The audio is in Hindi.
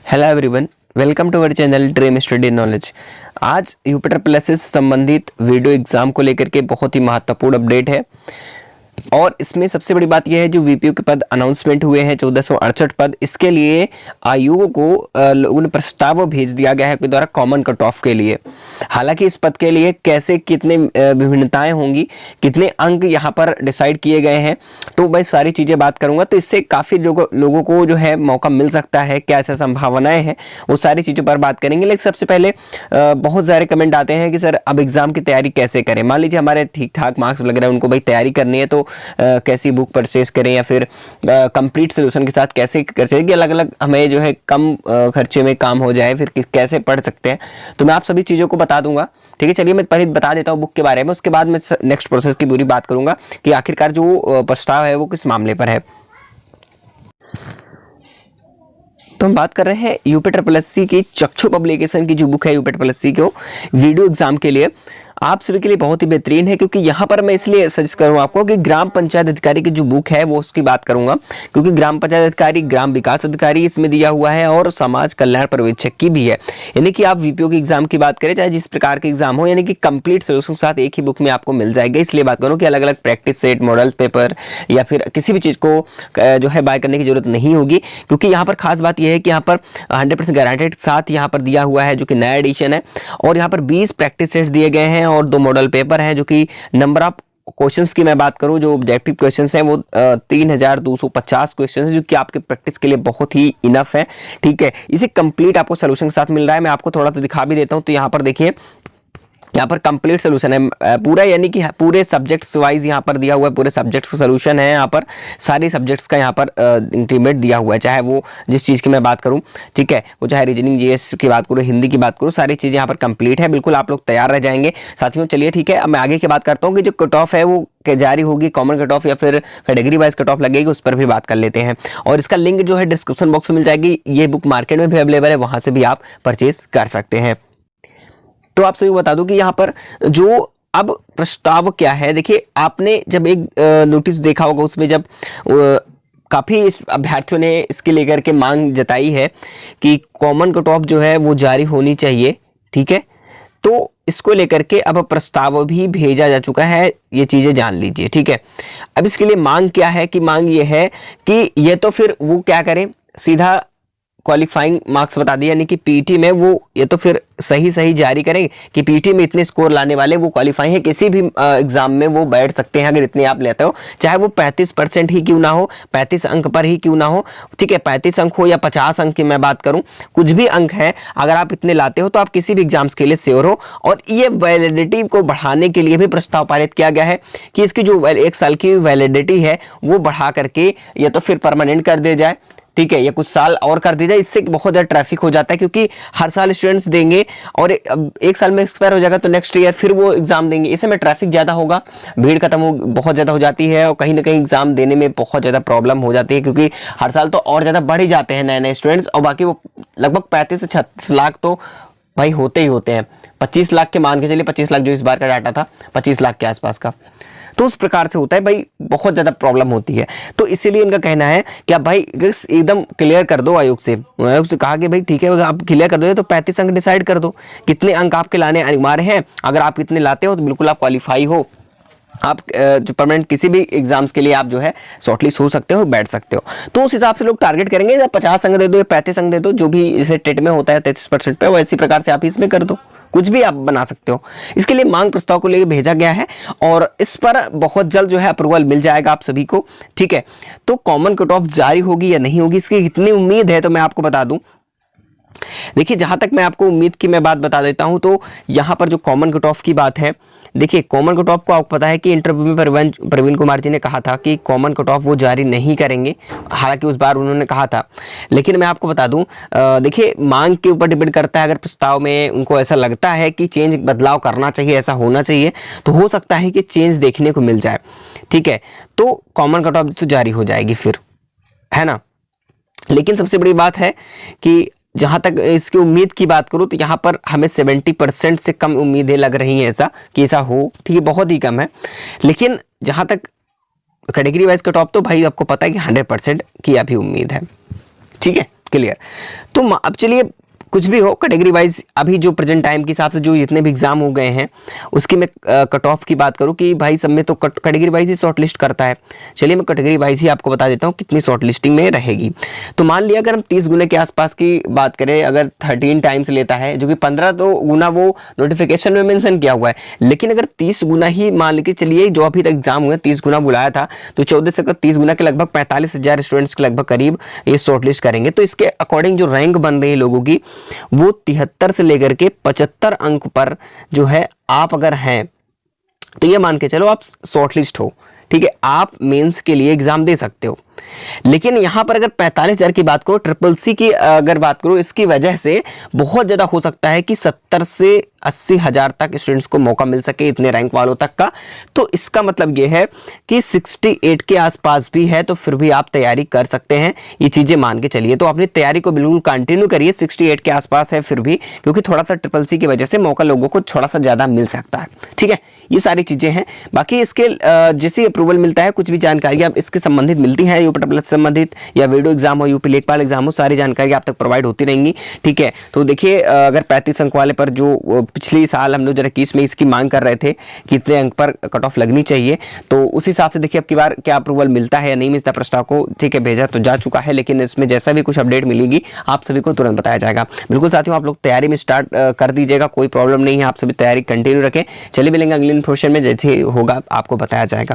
Hello everyone, welcome to our channel dream study knowledge. आज यूपिटर प्लस से संबंधित वीडियो एग्जाम को लेकर के बहुत ही महत्वपूर्ण अपडेट है और इसमें सबसे बड़ी बात यह है जो वीपीओ के पद अनाउंसमेंट हुए हैं 1468 पद, इसके लिए आयोग को लोगों ने प्रस्ताव भेज दिया गया है के द्वारा कॉमन कट ऑफ के लिए। हालांकि इस पद के लिए कैसे कितने विभिन्नताएं होंगी, कितने अंक यहाँ पर डिसाइड किए गए हैं, तो मैं सारी चीज़ें बात करूंगा। तो इससे काफ़ी लोगों को जो है मौका मिल सकता है, क्या ऐसा संभावनाएं हैं, वो सारी चीज़ों पर बात करेंगे। लेकिन सबसे पहले बहुत सारे कमेंट आते हैं कि सर अब एग्जाम की तैयारी कैसे करें। मान लीजिए हमारे ठीक ठाक मार्क्स लग रहे हैं, उनको भाई तैयारी करनी है, तो कैसी बुक परचेज करें या फिर कंप्लीट सोल्यूशन के साथ कैसे कर सकते कि अलग अलग हमें जो है कम खर्चे में काम हो जाए, फिर कैसे पढ़ सकते हैं, तो मैं आप सभी चीज़ों को बता दूंगा। ठीक है, चलिए मैं पहले बता देता हूँ बुक के बारे में, उसके बाद मैं नेक्स्ट प्रोसेस की पूरी बात करूंगा कि आखिरकार जो प्रस्ताव है वो किस मामले पर है। तो हम बात कर रहे हैं यूपिटर प्लस सी की चक्षु पब्लिकेशन की जो बुक है यूपिटर प्लस सी को वीडियो एग्जाम के लिए आप सभी के लिए बहुत ही बेहतरीन है, क्योंकि यहाँ पर मैं इसलिए सजेस्ट करूँ आपको कि ग्राम पंचायत अधिकारी की जो बुक है वो उसकी बात करूंगा, क्योंकि ग्राम पंचायत अधिकारी, ग्राम विकास अधिकारी इसमें दिया हुआ है और समाज कल्याण पर्यवेक्षक की भी है। यानी कि आप वीपीओ की एग्जाम की बात करें, चाहे जिस प्रकार के एग्जाम हो, यानी कि कंप्लीट सोल्यूशन के साथ एक ही बुक में आपको मिल जाएगा। इसलिए बात करूँ कि अलग अलग प्रैक्टिस सेट, मॉडल पेपर या फिर किसी भी चीज़ को जो है बाय करने की जरूरत नहीं होगी, क्योंकि यहाँ पर खास बात यह है कि यहाँ पर 100% गारंटेड के साथ यहाँ पर दिया हुआ है, जो कि नया एडिशन है। और यहाँ पर 20 प्रैक्टिस सेट्स दिए गए हैं और 2 मॉडल पेपर हैं, जो कि नंबर ऑफ क्वेश्चंस की मैं बात करूं, जो ऑब्जेक्टिव क्वेश्चंस हैं वो 3250 क्वेश्चंस हैं, जो कि आपके प्रैक्टिस के लिए बहुत ही इनफ है। ठीक है, इसे कंप्लीट आपको सोल्यूशन के साथ मिल रहा है। मैं आपको थोड़ा सा दिखा भी देता हूं। तो यहाँ पर देखिए, यहाँ पर कंप्लीट सोल्यूशन है पूरा, यानी कि पूरे सब्जेक्ट्स वाइज यहाँ पर दिया हुआ है, पूरे सब्जेक्ट्स का सोल्यूशन है। यहाँ पर सारे सब्जेक्ट्स का यहाँ पर इंटीमेट दिया हुआ है, चाहे वो जिस चीज़ की मैं बात करूँ, ठीक है, वो चाहे रीजनिंग, जीएस की बात करूँ, हिंदी की बात करूँ, सारी चीज़ें यहाँ पर कंप्लीट है। बिल्कुल आप लोग तैयार रह जाएंगे साथियों। चलिए ठीक है, अब मैं आगे की बात करता हूँ कि जो कट ऑफ है वो जारी होगी, कॉमन कट ऑफ या फिर कैटेगरी वाइज कट ऑफ लगेगी, उस पर भी बात कर लेते हैं। और इसका लिंक जो है डिस्क्रिप्शन बॉक्स में मिल जाएगी। ये बुक मार्केट में भी अवेलेबल है, वहाँ से भी आप परचेज कर सकते हैं। तो आप सभी को बता दूं कि यहाँ पर जो अब प्रस्ताव क्या है, देखिए आपने जब एक नोटिस देखा होगा, उसमें जब काफ़ी अभ्यर्थियों ने इसके लेकर के मांग जताई है कि कॉमन कट ऑफ जो है वो जारी होनी चाहिए। ठीक है, तो इसको लेकर के अब प्रस्ताव भी भेजा जा चुका है, ये चीज़ें जान लीजिए। ठीक है, अब इसके लिए मांग क्या है कि मांग ये है कि ये तो फिर वो क्या करें, सीधा क्वालिफाइंग मार्क्स बता दिए, यानी कि पीटी में वो ये तो फिर सही जारी करें कि पीटी में इतने स्कोर लाने वाले वो क्वालिफाई है, किसी भी एग्जाम में वो बैठ सकते हैं अगर इतने आप लेते हो, चाहे वो 35% ही क्यों ना हो, 35 अंक पर ही क्यों ना हो। ठीक है, 35 अंक हो या 50 अंक की मैं बात करूं, कुछ भी अंक है, अगर आप इतने लाते हो तो आप किसी भी एग्जाम्स के लिए श्योर हो। और ये वैलिडिटी को बढ़ाने के लिए भी प्रस्ताव पारित किया गया है कि इसकी जो 1 साल की वैलिडिटी है वो बढ़ा करके या तो फिर परमानेंट कर दिया जाए। ठीक है, ये कुछ साल और कर दी जाए, इससे बहुत ज़्यादा ट्रैफिक हो जाता है, क्योंकि हर साल स्टूडेंट्स देंगे और अब 1 साल में एक्सपायर हो जाएगा तो नेक्स्ट ईयर फिर वो एग्जाम देंगे, इससे में ट्रैफिक ज़्यादा होगा, भीड़ बहुत ज़्यादा हो जाती है और कहीं ना कहीं एग्जाम देने में बहुत ज़्यादा प्रॉब्लम हो जाती है, क्योंकि हर साल तो और ज़्यादा बढ़ ही जाते हैं नए स्टूडेंट्स। और बाकी वो लगभग 35 से 36 लाख तो भाई होते ही होते हैं। 25 लाख के मान के चलिए, 25 लाख जो इस बार का डाटा था, 25 लाख के आसपास का, तो उस प्रकार से होता है भाई, बहुत ज़्यादा प्रॉब्लम होती है। तो इसीलिए इनका कहना है कि आप भाई एकदम क्लियर कर दो। आयोग से कहा कि भाई ठीक है, आप क्लियर कर दो तो 35 अंक डिसाइड कर दो, कितने अंक आपके लाने अनिवार्य हैं। अगर आप इतने लाते हो तो बिल्कुल आप क्वालिफाई हो, आप जो परमानेंट किसी भी एग्जाम्स के लिए आप जो है शॉर्टलिस्ट हो सकते हो, बैठ सकते हो। तो उस हिसाब से लोग टारगेट करेंगे, 50 अंक दे दो या 35 अंक दे दो, जो भी इसे टेट में होता है 33% पे, वैसी प्रकार से आप इसमें कर दो, कुछ भी आप बना सकते हो। इसके लिए मांग प्रस्ताव को लेकर भेजा गया है और इस पर बहुत जल्द जो है अप्रूवल मिल जाएगा आप सभी को। ठीक है, तो कॉमन कट ऑफ जारी होगी या नहीं होगी, इसकी कितनी उम्मीद है, तो मैं आपको बता दूं। देखिए, जहां तक मैं आपको उम्मीद की मैं बात बता देता हूं, तो यहां पर जो कॉमन कट ऑफ की बात है, देखिए कॉमन कट ऑफ को आपको पता है कि इंटरव्यू में प्रवीण कुमार जी ने कहा था कि कॉमन कट ऑफ वो जारी नहीं करेंगे। हालांकि उस बार उन्होंने कहा था, लेकिन मैं आपको बता दूं, देखिए मांग के ऊपर डिपेंड करता है। अगर प्रस्ताव में उनको ऐसा लगता है कि चेंज, बदलाव करना चाहिए, ऐसा होना चाहिए, तो हो सकता है कि चेंज देखने को मिल जाए। ठीक है, तो कॉमन कट ऑफ तो जारी हो जाएगी फिर, है ना। लेकिन सबसे बड़ी बात है कि जहां तक इसकी उम्मीद की बात करूं तो यहाँ पर हमें 70% से कम उम्मीदें लग रही हैं ऐसा कि ऐसा हो। ठीक है, बहुत ही कम है। लेकिन जहां तक कैटेगरी वाइज कट ऑफ, तो भाई आपको पता है कि 100% की अभी उम्मीद है। ठीक है, क्लियर। तो अब चलिए कुछ भी हो, कैटेगरी वाइज अभी जो प्रेजेंट टाइम के हिसाब से जो जितने भी एग्जाम हो गए हैं उसकी मैं कट ऑफ की बात करूं कि भाई सब में तो कैटेगरी वाइज ही शॉर्ट लिस्ट करता है। चलिए मैं कैटेगरी वाइज ही आपको बता देता हूं कितनी शॉर्ट लिस्टिंग में रहेगी। तो मान लिया अगर हम 30 गुने के आसपास की बात करें, अगर 13 टाइम्स लेता है, जो कि 15 तो गुना वो नोटिफिकेशन में मेंशन किया हुआ है, लेकिन अगर 30 गुना ही मान के चलिए, जो अभी तक एग्जाम हुए 30 गुना बुलाया था, तो 14 से 30 गुना के लगभग 45,000 स्टूडेंट्स के लगभग करीब ये शॉर्ट लिस्ट करेंगे। तो इसके अकॉर्डिंग जो रैंक बन रही है लोगों की, वो 73 से लेकर के 75 अंक पर जो है आप अगर हैं तो ये मान के चलो आप शॉर्टलिस्ट हो, ठीक है, आप मेंस के लिए एग्जाम दे सकते हो। लेकिन यहां पर अगर 45,000 की बात करो, ट्रिपल सी की अगर बात करो, इसकी वजह से बहुत ज्यादा हो सकता है कि 70 से 80,000 तक स्टूडेंट्स को मौका मिल सके, इतने रैंक वालों तक का। तो इसका मतलब यह है कि 68 के आसपास भी है तो फिर भी आप तैयारी कर सकते हैं, ये चीजें मान के चलिए। तो अपनी तैयारी को बिल्कुल कंटिन्यू करिए, 68 के आसपास है फिर भी, क्योंकि थोड़ा सा ट्रिपल सी की वजह से मौका लोगों को थोड़ा सा ज्यादा मिल सकता है, ठीक है। ये सारी चीजें हैं। बाकी इसके जैसे अप्रूवल मिलता है, कुछ भी जानकारी आप इसके संबंधित मिलती है, यूपी प्लस संबंधित या वीडियो एग्जाम हो, यूपी लेखपाल एग्जाम हो, सारी जानकारी आप तक प्रोवाइड होती रहेंगी, ठीक है। तो देखिए अगर 35 अंक वाले पर जो पिछले साल हम लोग 2021 में इसकी मांग कर रहे थे कि इतने अंक पर कट ऑफ लगनी चाहिए, तो उस हिसाब से देखिए अब की बार क्या अप्रूवल मिलता है या नहीं मिलता, प्रस्ताव को, ठीक है, भेजा तो जा चुका है, लेकिन इसमें जैसा भी कुछ अपडेट मिलेगी आप सभी को तुरंत बताया जाएगा। बिल्कुल साथियों, आप लोग तैयारी में स्टार्ट कर दीजिएगा, कोई प्रॉब्लम नहीं है, आप सभी तैयारी कंटिन्यू रखें। चलिए मिलेंगे अगले इन्फॉर्मेशन में, जैसे होगा आपको बताया जाएगा।